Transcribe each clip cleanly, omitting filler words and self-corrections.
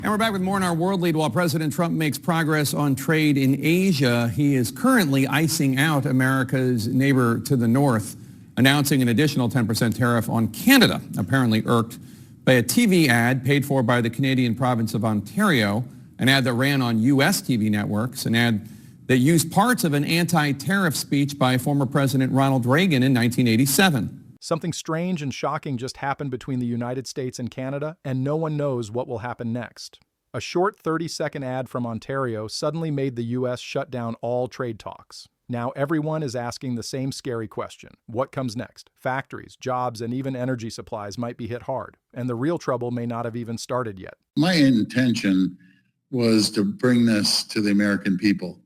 And we're back with more in our World Lead. While President Trump makes progress on trade in Asia, he is currently icing out America's neighbor to the north, announcing an additional 10% tariff on Canada, apparently irked by a TV ad paid for by the Canadian province of Ontario, an ad that ran on U.S. TV networks, an ad that used parts of an anti-tariff speech by former President Ronald Reagan in 1987. Something strange and shocking just happened between the United States and Canada, and no one knows what will happen next. A short 30-second ad from Ontario suddenly made the U.S. shut down all trade talks. Now everyone is asking the same scary question. What comes next? Factories, jobs, and even energy supplies might be hit hard, and the real trouble may not have even started yet. My intention was to bring this to the American people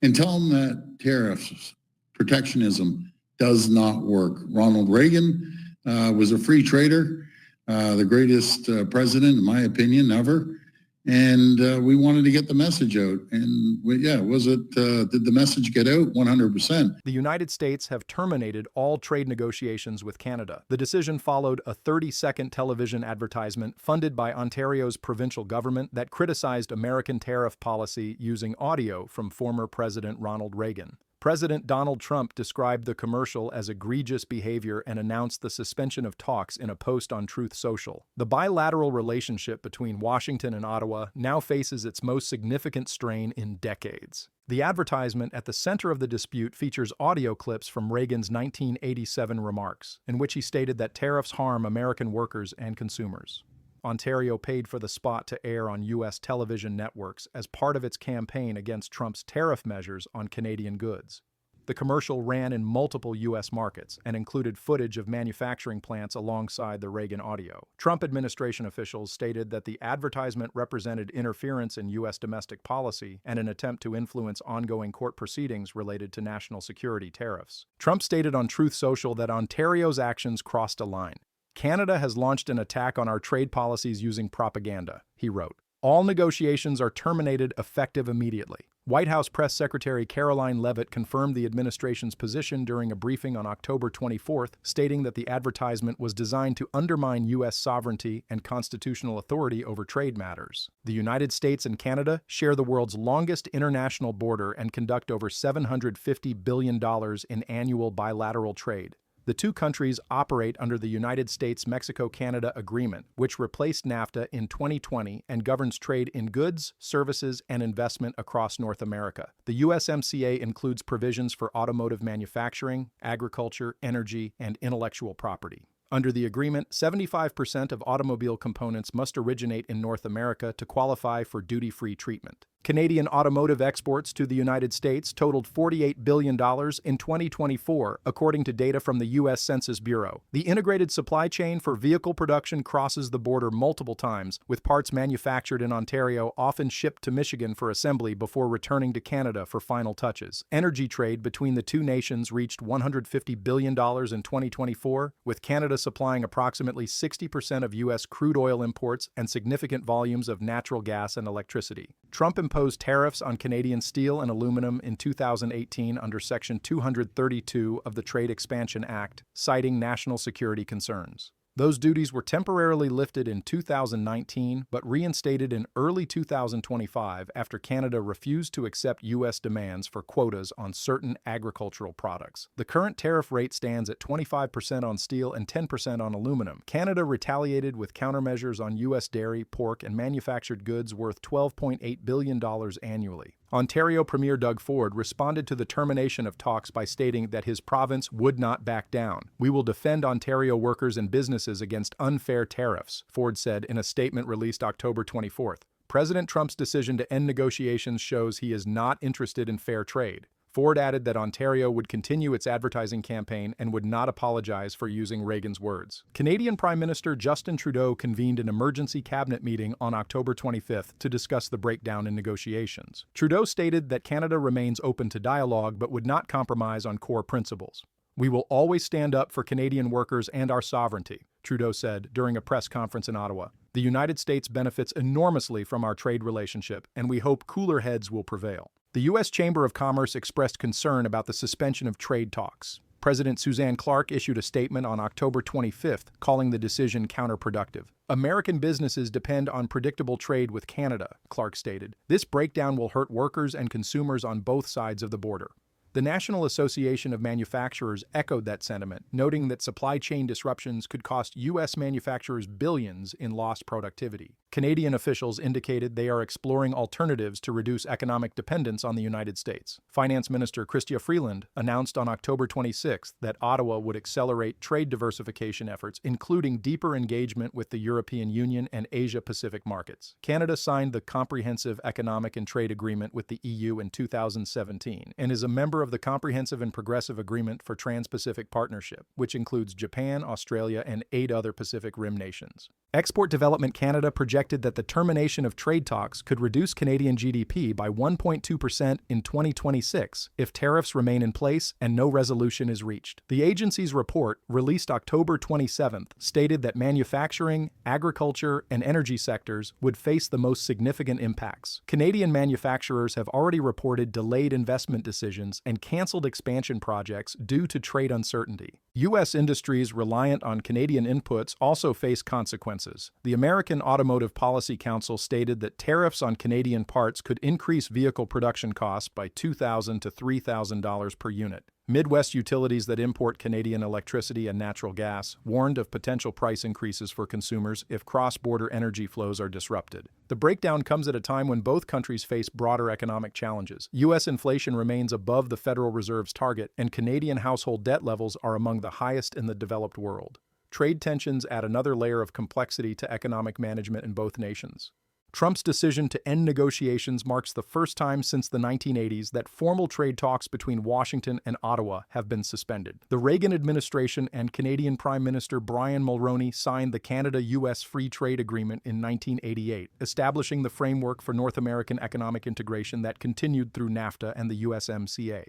and tell them that tariffs, protectionism, does not work. Ronald Reagan was a free trader, the greatest president, in my opinion, ever. And we wanted to get the message out. And did the message get out? 100%. The United States have terminated all trade negotiations with Canada. The decision followed a 30-second television advertisement funded by Ontario's provincial government that criticized American tariff policy using audio from former President Ronald Reagan. President Donald Trump described the commercial as egregious behavior and announced the suspension of talks in a post on Truth Social. The bilateral relationship between Washington and Ottawa now faces its most significant strain in decades. The advertisement at the center of the dispute features audio clips from Reagan's 1987 remarks, in which he stated that tariffs harm American workers and consumers. Ontario paid for the spot to air on U.S. television networks as part of its campaign against Trump's tariff measures on Canadian goods. The commercial ran in multiple U.S. markets and included footage of manufacturing plants alongside the Reagan audio. Trump administration officials stated that the advertisement represented interference in U.S. domestic policy and an attempt to influence ongoing court proceedings related to national security tariffs. Trump stated on Truth Social that Ontario's actions crossed a line. Canada has launched an attack on our trade policies using propaganda, he wrote. All negotiations are terminated effective immediately. White House Press Secretary Caroline Leavitt confirmed the administration's position during a briefing on October 24th, stating that the advertisement was designed to undermine U.S. sovereignty and constitutional authority over trade matters. The United States and Canada share the world's longest international border and conduct over $750 billion in annual bilateral trade. The two countries operate under the United States-Mexico-Canada Agreement, which replaced NAFTA in 2020 and governs trade in goods, services, and investment across North America. The USMCA includes provisions for automotive manufacturing, agriculture, energy, and intellectual property. Under the agreement, 75% of automobile components must originate in North America to qualify for duty-free treatment. Canadian automotive exports to the United States totaled $48 billion in 2024, according to data from the U.S. Census Bureau. The integrated supply chain for vehicle production crosses the border multiple times, with parts manufactured in Ontario often shipped to Michigan for assembly before returning to Canada for final touches. Energy trade between the two nations reached $150 billion in 2024, with Canada supplying approximately 60% of U.S. crude oil imports and significant volumes of natural gas and electricity. Trump imposed tariffs on Canadian steel and aluminum in 2018 under Section 232 of the Trade Expansion Act, citing national security concerns. Those duties were temporarily lifted in 2019 but reinstated in early 2025 after Canada refused to accept U.S. demands for quotas on certain agricultural products. The current tariff rate stands at 25% on steel and 10% on aluminum. Canada retaliated with countermeasures on U.S. dairy, pork, and manufactured goods worth $12.8 billion annually. Ontario Premier Doug Ford responded to the termination of talks by stating that his province would not back down. "We will defend Ontario workers and businesses against unfair tariffs," Ford said in a statement released October 24th. President Trump's decision to end negotiations shows he is not interested in fair trade. Ford added that Ontario would continue its advertising campaign and would not apologize for using Reagan's words. Canadian Prime Minister Justin Trudeau convened an emergency cabinet meeting on October 25th to discuss the breakdown in negotiations. Trudeau stated that Canada remains open to dialogue but would not compromise on core principles. "We will always stand up for Canadian workers and our sovereignty," Trudeau said during a press conference in Ottawa. "The United States benefits enormously from our trade relationship, and we hope cooler heads will prevail." The U.S. Chamber of Commerce expressed concern about the suspension of trade talks. President Suzanne Clark issued a statement on October 25th calling the decision counterproductive. American businesses depend on predictable trade with Canada, Clark stated. This breakdown will hurt workers and consumers on both sides of the border. The National Association of Manufacturers echoed that sentiment, noting that supply chain disruptions could cost U.S. manufacturers billions in lost productivity. Canadian officials indicated they are exploring alternatives to reduce economic dependence on the United States. Finance Minister Chrystia Freeland announced on October 26th that Ottawa would accelerate trade diversification efforts, including deeper engagement with the European Union and Asia-Pacific markets. Canada signed the Comprehensive Economic and Trade Agreement with the EU in 2017 and is a member of the Comprehensive and Progressive Agreement for Trans-Pacific Partnership, which includes Japan, Australia, and 8 other Pacific Rim nations. Export Development Canada projected that the termination of trade talks could reduce Canadian GDP by 1.2% in 2026 if tariffs remain in place and no resolution is reached. The agency's report, released October 27th, stated that manufacturing, agriculture, and energy sectors would face the most significant impacts. Canadian manufacturers have already reported delayed investment decisions and canceled expansion projects due to trade uncertainty. U.S. industries reliant on Canadian inputs also face consequences. The American Automotive Policy Council stated that tariffs on Canadian parts could increase vehicle production costs by $2,000 to $3,000 per unit. Midwest utilities that import Canadian electricity and natural gas warned of potential price increases for consumers if cross-border energy flows are disrupted. The breakdown comes at a time when both countries face broader economic challenges. U.S. inflation remains above the Federal Reserve's target, and Canadian household debt levels are among the highest in the developed world. Trade tensions add another layer of complexity to economic management in both nations. Trump's decision to end negotiations marks the first time since the 1980s that formal trade talks between Washington and Ottawa have been suspended. The Reagan administration and Canadian Prime Minister Brian Mulroney signed the Canada-U.S. Free Trade Agreement in 1988, establishing the framework for North American economic integration that continued through NAFTA and the USMCA.